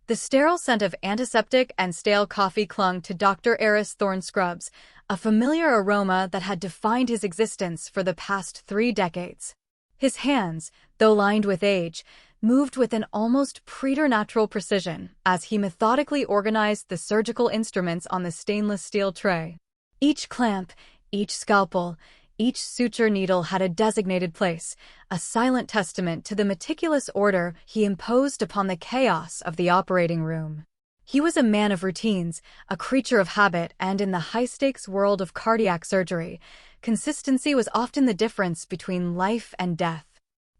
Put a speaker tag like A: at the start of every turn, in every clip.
A: The sterile scent of antiseptic and stale coffee clung to Dr. Eris Thorne's scrubs, a familiar aroma that had defined his existence for the past 3 decades. His hands, though lined with age, moved with an almost preternatural precision as he methodically organized the surgical instruments on the stainless steel tray. Each clamp, each scalpel, each suture needle had a designated place, a silent testament to the meticulous order he imposed upon the chaos of the operating room. He was a man of routines, a creature of habit, and in the high-stakes world of cardiac surgery, consistency was often the difference between life and death.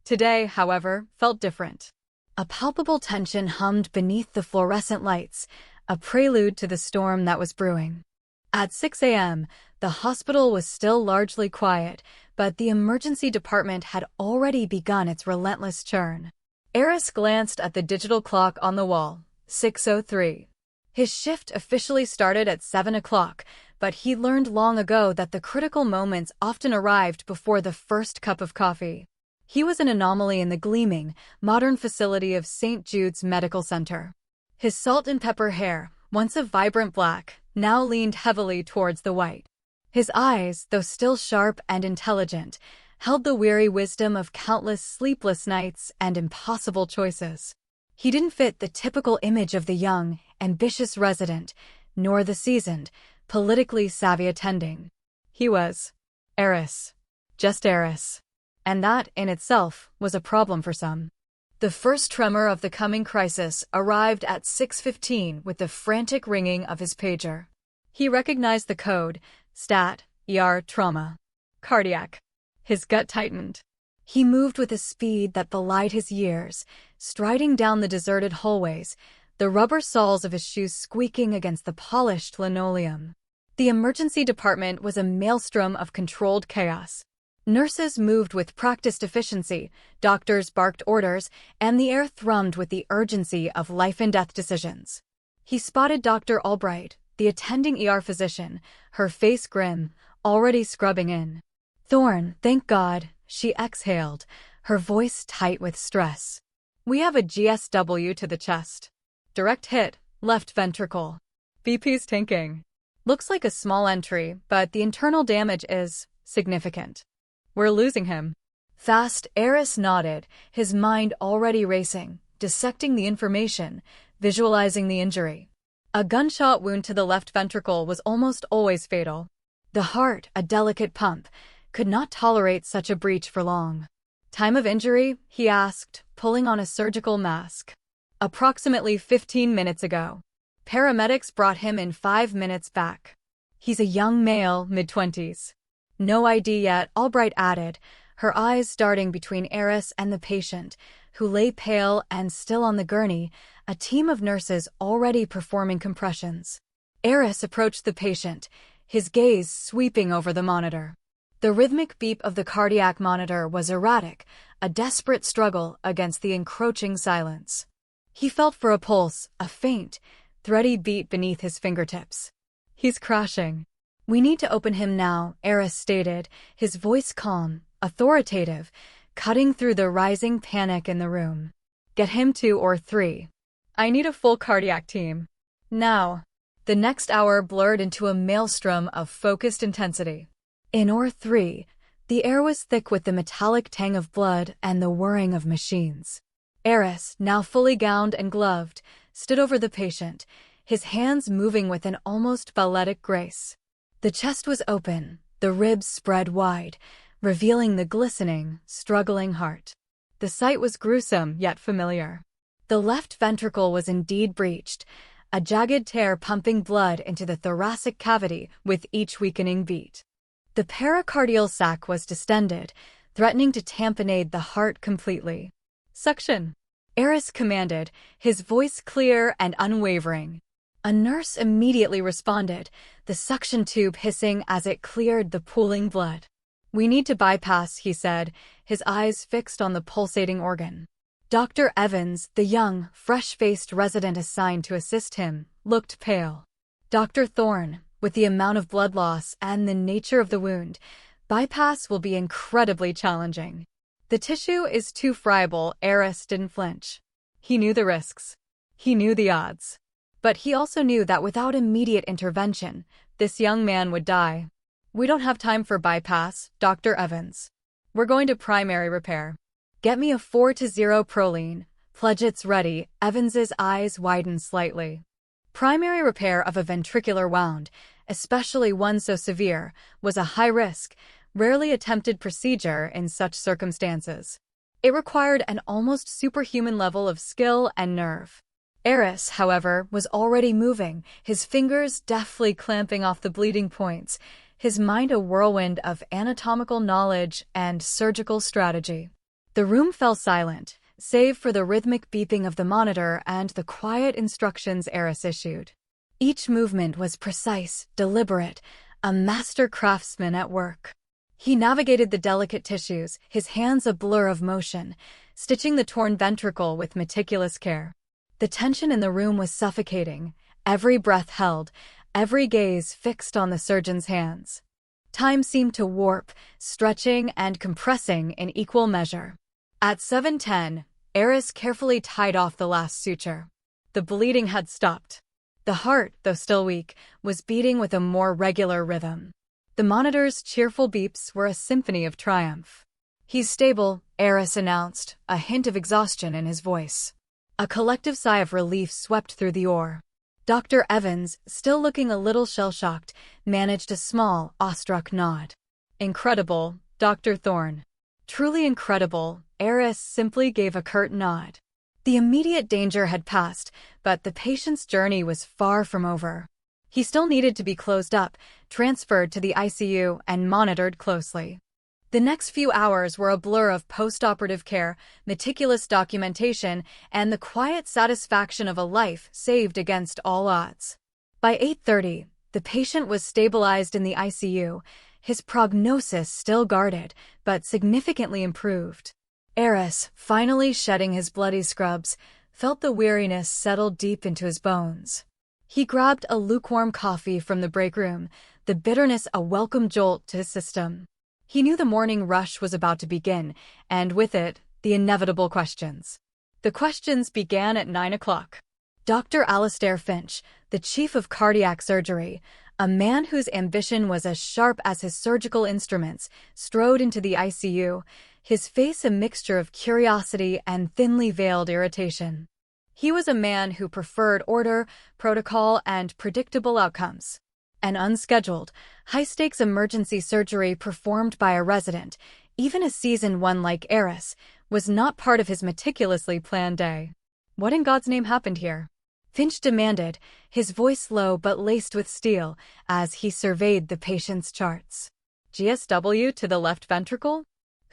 A: Today, however, felt different. A palpable tension hummed beneath the fluorescent lights, a prelude to the storm that was brewing. At 6 a.m., the hospital was still largely quiet, but the emergency department had already begun its relentless churn. Eris glanced at the digital clock on the wall. 6:03. His shift officially started at 7 o'clock, but he learned long ago that the critical moments often arrived before the first cup of coffee. He was an anomaly in the gleaming, modern facility of St. Jude's Medical Center. His salt and pepper hair, once a vibrant black, now leaned heavily towards the white. His eyes, though still sharp and intelligent, held the weary wisdom of countless sleepless nights and impossible choices. He didn't fit the typical image of the young, ambitious resident, nor the seasoned, politically savvy attending. He was Eris. Just Eris. And that, in itself, was a problem for some. The first tremor of the coming crisis arrived at 6:15 with the frantic ringing of his pager. He recognized the code: Stat, ER, trauma. Cardiac. His gut tightened. He moved with a speed that belied his years, striding down the deserted hallways, the rubber soles of his shoes squeaking against the polished linoleum. The emergency department was a maelstrom of controlled chaos. Nurses moved with practiced efficiency, doctors barked orders, and the air thrummed with the urgency of life-and-death decisions. He spotted Dr. Albright, the attending ER physician, her face grim, already scrubbing in. "Thorne, thank God," she exhaled, her voice tight with stress. "We have a GSW to the chest. Direct hit, left ventricle. BP's tanking. Looks like a small entry, but the internal damage is significant. We're losing him." Fast, Eris nodded, his mind already racing, dissecting the information, visualizing the injury. A gunshot wound to the left ventricle was almost always fatal. The heart, a delicate pump, could not tolerate such a breach for long. "Time of injury?" he asked, pulling on a surgical mask. "Approximately 15 minutes ago. Paramedics brought him in 5 minutes back. He's a young male, mid-20s. No ID yet," Albright added, her eyes darting between Eris and the patient, who lay pale and still on the gurney, a team of nurses already performing compressions. Eris approached the patient, his gaze sweeping over the monitor. The rhythmic beep of the cardiac monitor was erratic, a desperate struggle against the encroaching silence. He felt for a pulse, a faint, thready beat beneath his fingertips. "He's crashing. We need to open him now," Eris stated, his voice calm, authoritative, cutting through the rising panic in the room. "Get him 2 or 3. I need a full cardiac team. Now." The next hour blurred into a maelstrom of focused intensity. In OR3, the air was thick with the metallic tang of blood and the whirring of machines. Eris, now fully gowned and gloved, stood over the patient, his hands moving with an almost balletic grace. The chest was open, the ribs spread wide, revealing the glistening, struggling heart. The sight was gruesome yet familiar. The left ventricle was indeed breached, a jagged tear pumping blood into the thoracic cavity with each weakening beat. The pericardial sac was distended, threatening to tamponade the heart completely. "Suction," Eris commanded, his voice clear and unwavering. A nurse immediately responded, the suction tube hissing as it cleared the pooling blood. "We need to bypass," he said, his eyes fixed on the pulsating organ. Dr. Evans, the young, fresh-faced resident assigned to assist him, looked pale. "Dr. Thorne, with the amount of blood loss and the nature of the wound, bypass will be incredibly challenging. The tissue is too friable." Eris didn't flinch. He knew the risks. He knew the odds. But he also knew that without immediate intervention, this young man would die. "We don't have time for bypass, Dr. Evans. We're going to primary repair. Get me a 4-0 proline." Pledget's ready. Evans's eyes widened slightly. Primary repair of a ventricular wound, especially one so severe, was a high-risk, rarely attempted procedure in such circumstances. It required an almost superhuman level of skill and nerve. Eris, however, was already moving, his fingers deftly clamping off the bleeding points, his mind a whirlwind of anatomical knowledge and surgical strategy. The room fell silent, save for the rhythmic beeping of the monitor and the quiet instructions Eris issued. Each movement was precise, deliberate, a master craftsman at work. He navigated the delicate tissues, his hands a blur of motion, stitching the torn ventricle with meticulous care. The tension in the room was suffocating, every breath held, every gaze fixed on the surgeon's hands. Time seemed to warp, stretching and compressing in equal measure. At 7:10, Eris carefully tied off the last suture. The bleeding had stopped. The heart, though still weak, was beating with a more regular rhythm. The monitor's cheerful beeps were a symphony of triumph. "He's stable," Eris announced, a hint of exhaustion in his voice. A collective sigh of relief swept through the OR. Dr. Evans, still looking a little shell-shocked, managed a small, awestruck nod. "Incredible, Dr. Thorne." "Truly incredible," Eris simply gave a curt nod. The immediate danger had passed, but the patient's journey was far from over. He still needed to be closed up, transferred to the ICU, and monitored closely. The next few hours were a blur of post-operative care, meticulous documentation, and the quiet satisfaction of a life saved against all odds. By 8:30, the patient was stabilized in the ICU, his prognosis still guarded, but significantly improved. Eris, finally shedding his bloody scrubs, felt the weariness settle deep into his bones. He grabbed a lukewarm coffee from the break room, the bitterness a welcome jolt to his system. He knew the morning rush was about to begin, and with it, the inevitable questions. The questions began at 9 o'clock. Dr. Alastair Finch, the chief of cardiac surgery, a man whose ambition was as sharp as his surgical instruments, strode into the ICU, his face a mixture of curiosity and thinly veiled irritation. He was a man who preferred order, protocol, and predictable outcomes. An unscheduled, high-stakes emergency surgery performed by a resident, even a seasoned one like Eris, was not part of his meticulously planned day. "What in God's name happened here?" Finch demanded, his voice low but laced with steel, as he surveyed the patient's charts. "GSW to the left ventricle?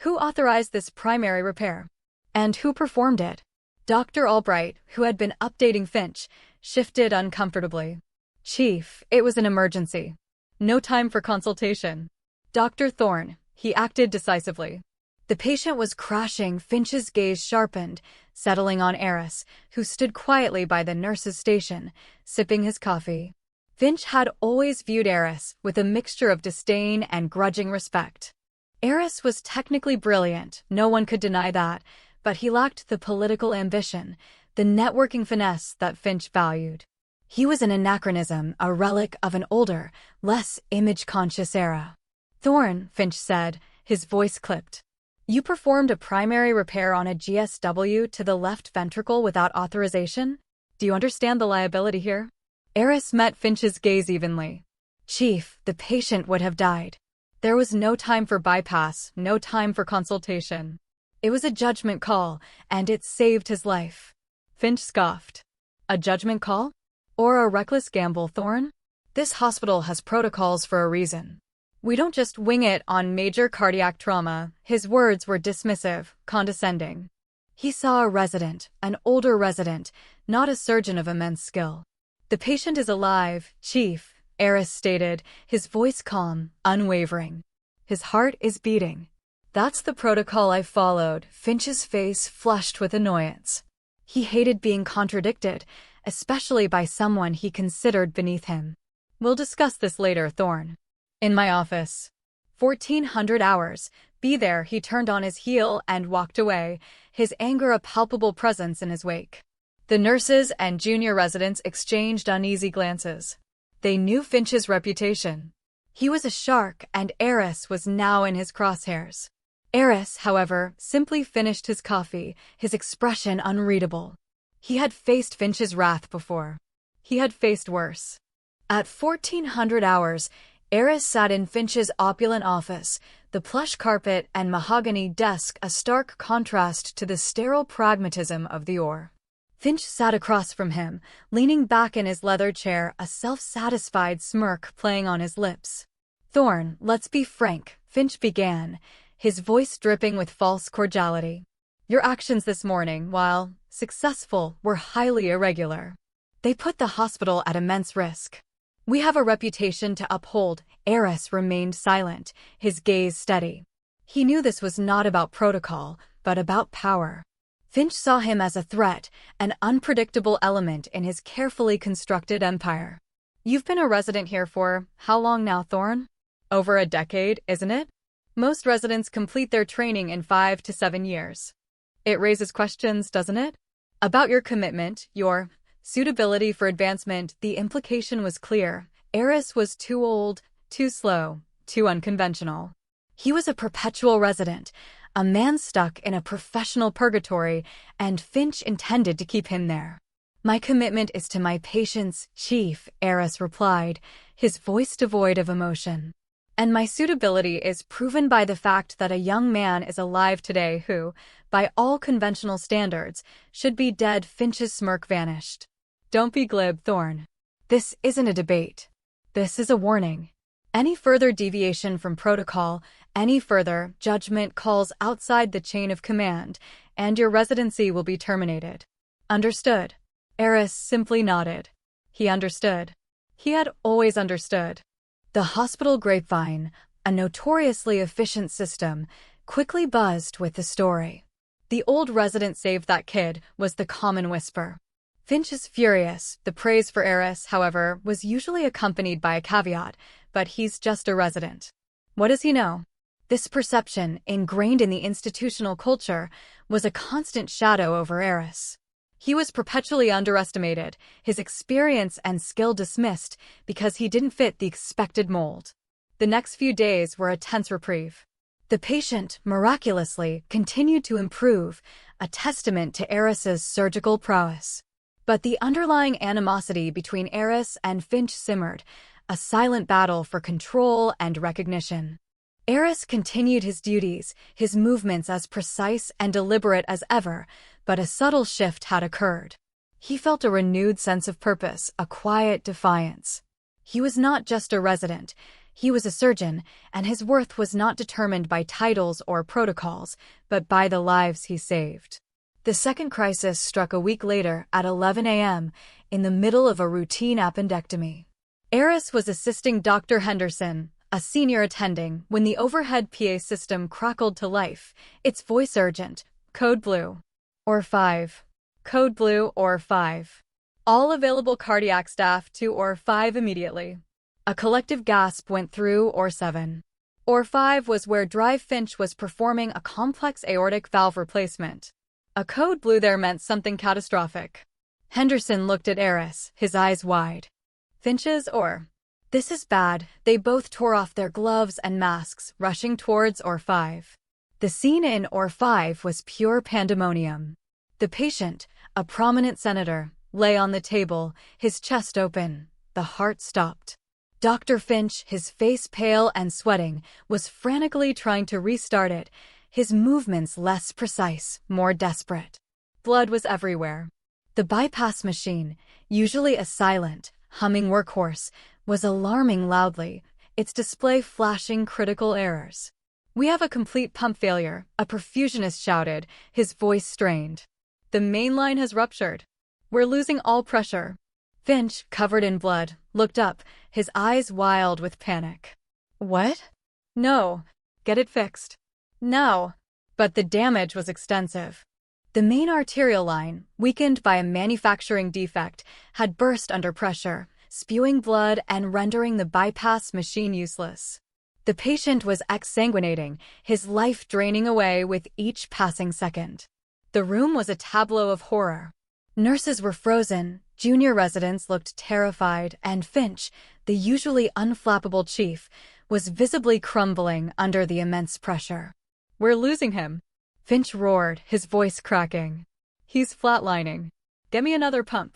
A: Who authorized this primary repair? And who performed it?" Dr. Albright, who had been updating Finch, shifted uncomfortably. "Chief, it was an emergency. No time for consultation." "Dr. Thorne," he acted decisively. The patient was crashing, Finch's gaze sharpened, settling on Eris, who stood quietly by the nurse's station, sipping his coffee. Finch had always viewed Eris with a mixture of disdain and grudging respect. Eris was technically brilliant, no one could deny that, but he lacked the political ambition, the networking finesse that Finch valued. He was an anachronism, a relic of an older, less image-conscious era. "Thorne," Finch said, his voice clipped. "You performed a primary repair on a GSW to the left ventricle without authorization? Do you understand the liability here?" Eris met Finch's gaze evenly. "Chief, the patient would have died. There was no time for bypass, no time for consultation. It was a judgment call, and it saved his life." Finch scoffed. "A judgment call? Or a reckless gamble, Thorne? This hospital has protocols for a reason. We don't just wing it on major cardiac trauma." His words were dismissive, condescending. He saw a resident, an older resident, not a surgeon of immense skill. "The patient is alive, Chief," Eris stated, his voice calm, unwavering. "His heart is beating." "That's the protocol I followed." Finch's face flushed with annoyance. He hated being contradicted, especially by someone he considered beneath him. "We'll discuss this later, Thorne. In my office. 1400 hours. Be there." He turned on his heel and walked away, his anger a palpable presence in his wake. The nurses and junior residents exchanged uneasy glances. They knew Finch's reputation. He was a shark, and Eris was now in his crosshairs. Eris, however, simply finished his coffee, his expression unreadable. He had faced Finch's wrath before. He had faced worse. At 1400 hours, Eris sat in Finch's opulent office, the plush carpet and mahogany desk a stark contrast to the sterile pragmatism of the Ore. Finch sat across from him, leaning back in his leather chair, a self-satisfied smirk playing on his lips. "Thorn, let's be frank," Finch began, his voice dripping with false cordiality. "Your actions this morning, while successful, were highly irregular. They put the hospital at immense risk. We have a reputation to uphold." Eris remained silent, his gaze steady. He knew this was not about protocol, but about power. Finch saw him as a threat, an unpredictable element in his carefully constructed empire. "You've been a resident here for how long now, Thorn? Over a decade, isn't it? Most residents complete their training in 5 to 7 years. It raises questions, doesn't it? About your commitment, your suitability for advancement." The implication was clear. Eris was too old, too slow, too unconventional. He was a perpetual resident, a man stuck in a professional purgatory, and Finch intended to keep him there. "My commitment is to my patients, Chief," Eris replied, his voice devoid of emotion. "And my suitability is proven by the fact that a young man is alive today who, by all conventional standards, should be dead." Finch's smirk vanished. "Don't be glib, Thorn. This isn't a debate. This is a warning. Any further deviation from protocol, any further judgment calls outside the chain of command, and your residency will be terminated. Understood?" Eris simply nodded. He understood. He had always understood. The hospital grapevine, a notoriously efficient system, quickly buzzed with the story. "The old resident saved that kid," was the common whisper. Finch is furious. The praise for Eris, however, was usually accompanied by a caveat, "But he's just a resident. What does he know?" This perception, ingrained in the institutional culture, was a constant shadow over Eris. He was perpetually underestimated, his experience and skill dismissed because he didn't fit the expected mold. The next few days were a tense reprieve. The patient, miraculously, continued to improve, a testament to Eris's surgical prowess. But the underlying animosity between Eris and Finch simmered, a silent battle for control and recognition. Eris continued his duties, his movements as precise and deliberate as ever, but a subtle shift had occurred. He felt a renewed sense of purpose, a quiet defiance. He was not just a resident, he was a surgeon, and his worth was not determined by titles or protocols, but by the lives he saved. The second crisis struck a week later at 11 a.m., in the middle of a routine appendectomy. Eris was assisting Dr. Henderson, a senior attending, when the overhead PA system crackled to life, its voice urgent. "Code blue. Or 5. Code blue or 5. All available cardiac staff to or 5 immediately." A collective gasp went through or 7. Or 5 was where Drive Finch was performing a complex aortic valve replacement. A code blue there meant something catastrophic. Henderson looked at Eris, his eyes wide. "Finch's or? This is bad." They both tore off their gloves and masks, rushing towards or 5. The scene in or 5 was pure pandemonium. The patient, a prominent senator, lay on the table, his chest open. The heart stopped. Dr. Finch, his face pale and sweating, was frantically trying to restart it, his movements less precise, more desperate. Blood was everywhere. The bypass machine, usually a silent, humming workhorse, was alarming loudly, its display flashing critical errors. "We have a complete pump failure," a perfusionist shouted, his voice strained. "The main line has ruptured. We're losing all pressure." Finch, covered in blood, looked up, his eyes wild with panic. "What?" "No. Get it fixed. Now." But the damage was extensive. The main arterial line, weakened by a manufacturing defect, had burst under pressure, spewing blood and rendering the bypass machine useless. The patient was exsanguinating, his life draining away with each passing second. The room was a tableau of horror. Nurses were frozen, junior residents looked terrified, and Finch, the usually unflappable chief, was visibly crumbling under the immense pressure. "We're losing him," Finch roared, his voice cracking. "He's flatlining. Get me another pump.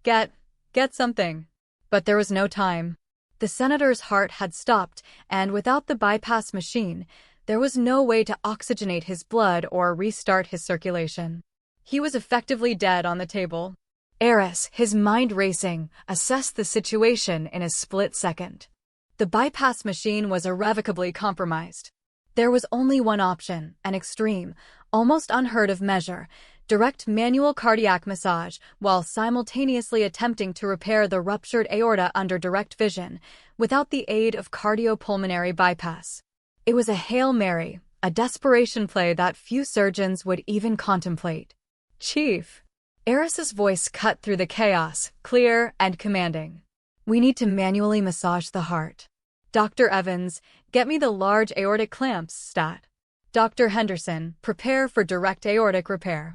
A: Get something." But there was no time. The senator's heart had stopped, and without the bypass machine, there was no way to oxygenate his blood or restart his circulation. He was effectively dead on the table. Eris, his mind racing, assessed the situation in a split second. The bypass machine was irrevocably compromised. There was only one option, an extreme, almost unheard of measure: direct manual cardiac massage, while simultaneously attempting to repair the ruptured aorta under direct vision, without the aid of cardiopulmonary bypass. It was a Hail Mary, a desperation play that few surgeons would even contemplate. "Chief." Eris's voice cut through the chaos, clear and commanding. "We need to manually massage the heart. Dr. Evans, get me the large aortic clamps, stat. Dr. Henderson, prepare for direct aortic repair.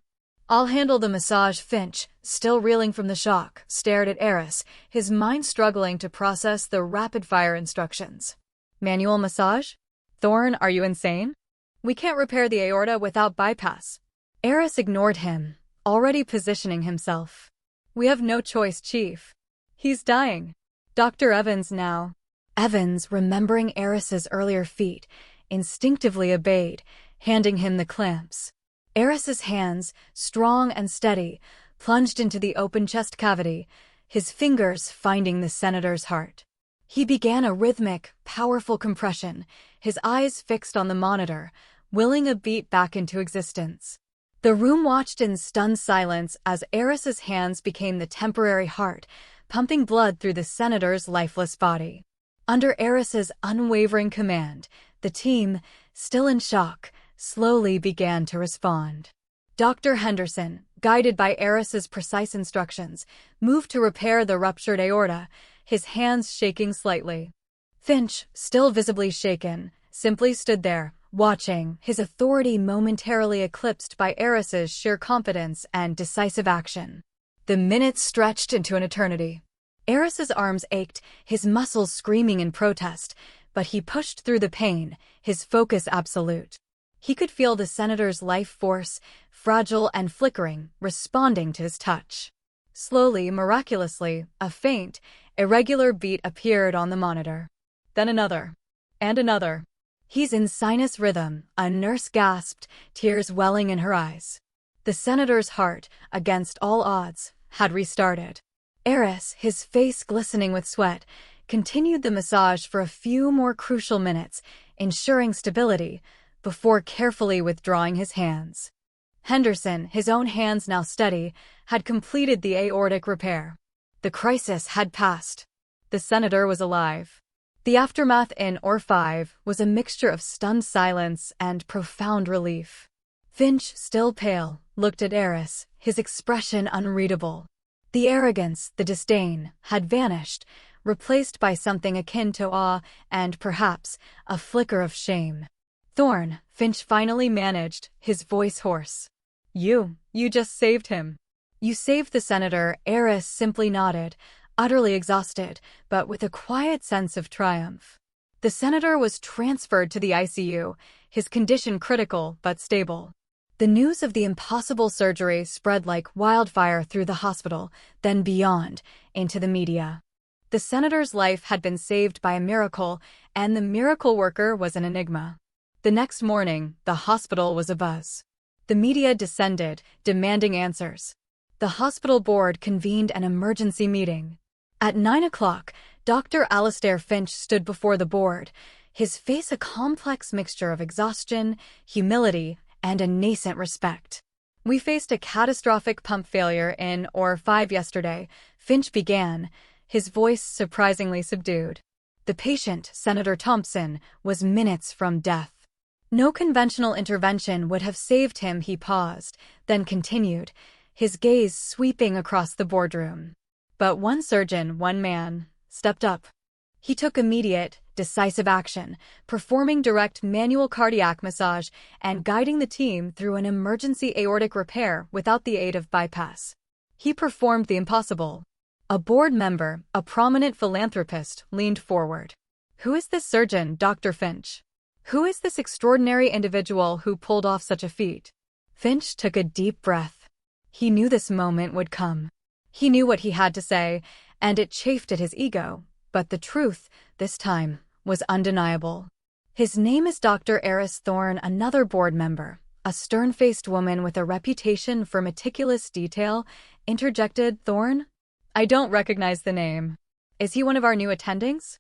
A: I'll handle the massage." Finch, still reeling from the shock, stared at Eris, his mind struggling to process the rapid-fire instructions. "Manual massage? Thorne, are you insane? We can't repair the aorta without bypass." Eris ignored him, already positioning himself. "We have no choice, Chief. He's dying. Dr. Evans now." Evans, remembering Eris's earlier feat, instinctively obeyed, handing him the clamps. Eris's hands, strong and steady, plunged into the open chest cavity, his fingers finding the senator's heart. He began a rhythmic, powerful compression, his eyes fixed on the monitor, willing a beat back into existence. The room watched in stunned silence as Eris's hands became the temporary heart, pumping blood through the senator's lifeless body. Under Eris's unwavering command, the team, still in shock, slowly began to respond. Dr. Henderson, guided by Eris's precise instructions, moved to repair the ruptured aorta, his hands shaking slightly. Finch, still visibly shaken, simply stood there, watching, his authority momentarily eclipsed by Eris's sheer confidence and decisive action. The minutes stretched into an eternity. Eris's arms ached, his muscles screaming in protest, but he pushed through the pain, his focus absolute. He could feel the senator's life force, fragile and flickering, responding to his touch. Slowly, miraculously, a faint, irregular beat appeared on the monitor. Then another. And another. "He's in sinus rhythm," a nurse gasped, tears welling in her eyes. The senator's heart, against all odds, had restarted. Eris, his face glistening with sweat, continued the massage for a few more crucial minutes, ensuring stability, before carefully withdrawing his hands. Henderson, his own hands now steady, had completed the aortic repair. The crisis had passed. The senator was alive. The aftermath in OR5 was a mixture of stunned silence and profound relief. Finch, still pale, looked at Eris, his expression unreadable. The arrogance, the disdain, had vanished, replaced by something akin to awe and, perhaps, a flicker of shame. "Thorne," Finch finally managed, his voice hoarse. You just saved him." "You saved the senator," Eris simply nodded, utterly exhausted, but with a quiet sense of triumph. The senator was transferred to the ICU, his condition critical but stable. The news of the impossible surgery spread like wildfire through the hospital, then beyond, into the media. The senator's life had been saved by a miracle, and the miracle worker was an enigma. The next morning, the hospital was abuzz. The media descended, demanding answers. The hospital board convened an emergency meeting. At 9 o'clock, Dr. Alastair Finch stood before the board, his face a complex mixture of exhaustion, humility, and a nascent respect. "We faced a catastrophic pump failure in OR5 yesterday," Finch began, his voice surprisingly subdued. "The patient, Senator Thompson, was minutes from death. No conventional intervention would have saved him." He paused, then continued, his gaze sweeping across the boardroom. "But one surgeon, one man, stepped up. He took immediate, decisive action, performing direct manual cardiac massage and guiding the team through an emergency aortic repair without the aid of bypass. He performed the impossible. A board member, a prominent philanthropist, leaned forward. Who is this surgeon, Dr. Finch? Who is this extraordinary individual who pulled off such a feat? Finch took a deep breath. He knew this moment would come. He knew what he had to say, and it chafed at his ego, but the truth, this time, was undeniable. His name is Dr. Eris Thorne, another board member, a stern-faced woman with a reputation for meticulous detail, interjected Thorne. I don't recognize the name. Is he one of our new attendings?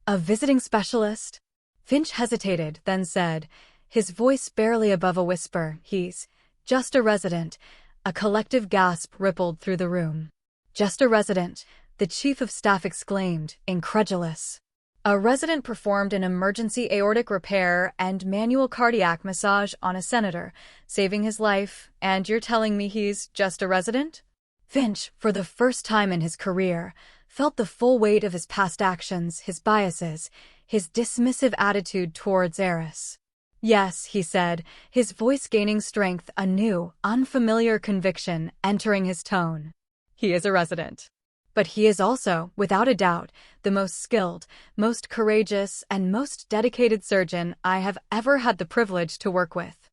A: A visiting specialist? Finch hesitated, then said, his voice barely above a whisper, he's just a resident. A collective gasp rippled through the room. Just a resident, the chief of staff exclaimed, incredulous. A resident performed an emergency aortic repair and manual cardiac massage on a senator, saving his life, and you're telling me he's just a resident? Finch, for the first time in his career, felt the full weight of his past actions, his biases, his dismissive attitude towards Eris. Yes, he said, his voice gaining strength, a new, unfamiliar conviction entering his tone. He is a resident. But he is also, without a doubt, the most skilled, most courageous, and most dedicated surgeon I have ever had the privilege to work with.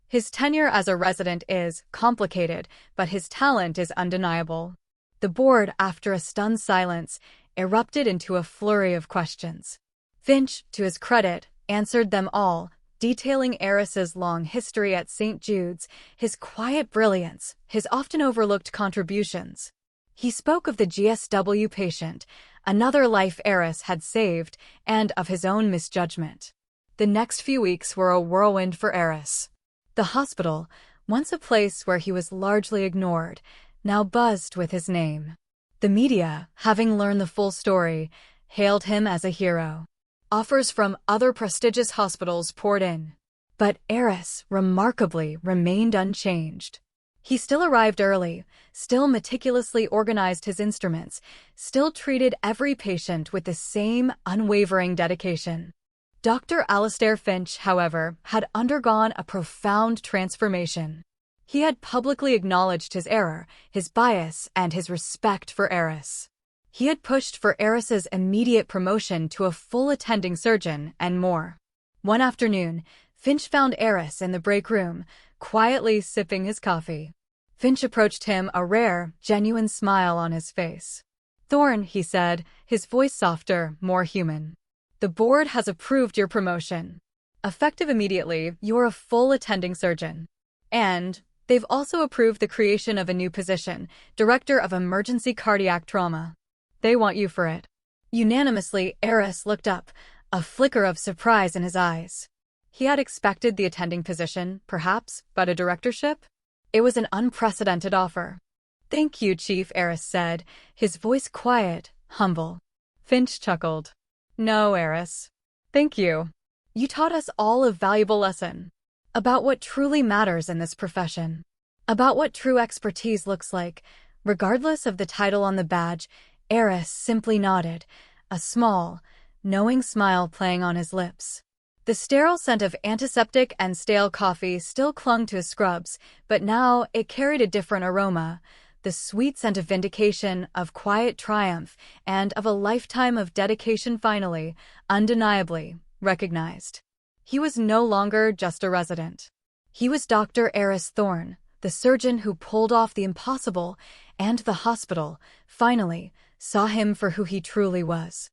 A: His tenure as a resident is complicated, but his talent is undeniable. The board, after a stunned silence, erupted into a flurry of questions. Finch, to his credit, answered them all, detailing Eris's long history at St. Jude's, his quiet brilliance, his often overlooked contributions. He spoke of the GSW patient, another life Eris had saved, and of his own misjudgment. The next few weeks were a whirlwind for Eris. The hospital, once a place where he was largely ignored, now buzzed with his name. The media, having learned the full story, hailed him as a hero. Offers from other prestigious hospitals poured in. But Eris, remarkably, remained unchanged. He still arrived early, still meticulously organized his instruments, still treated every patient with the same unwavering dedication. Dr. Alastair Finch, however, had undergone a profound transformation. He had publicly acknowledged his error, his bias, and his respect for Eris. He had pushed for Eris's immediate promotion to a full attending surgeon, and more. One afternoon, Finch found Eris in the break room, quietly sipping his coffee. Finch approached him, a rare, genuine smile on his face. Thorne, he said, his voice softer, more human. The board has approved your promotion. Effective immediately, you're a full attending surgeon. And they've also approved the creation of a new position, Director of Emergency Cardiac Trauma. They want you for it. Unanimously, Eris looked up, a flicker of surprise in his eyes. He had expected the attending position, perhaps, but a directorship? It was an unprecedented offer. Thank you, Chief, Eris said, his voice quiet, humble. Finch chuckled. No, Eris. Thank you. You taught us all a valuable lesson. About what truly matters in this profession. About what true expertise looks like, regardless of the title on the badge. Eris simply nodded, a small, knowing smile playing on his lips. The sterile scent of antiseptic and stale coffee still clung to his scrubs, but now it carried a different aroma, the sweet scent of vindication, of quiet triumph, and of a lifetime of dedication finally, undeniably, recognized. He was no longer just a resident. He was Dr. Eris Thorne, the surgeon who pulled off the impossible, and the hospital, finally, saw him for who he truly was.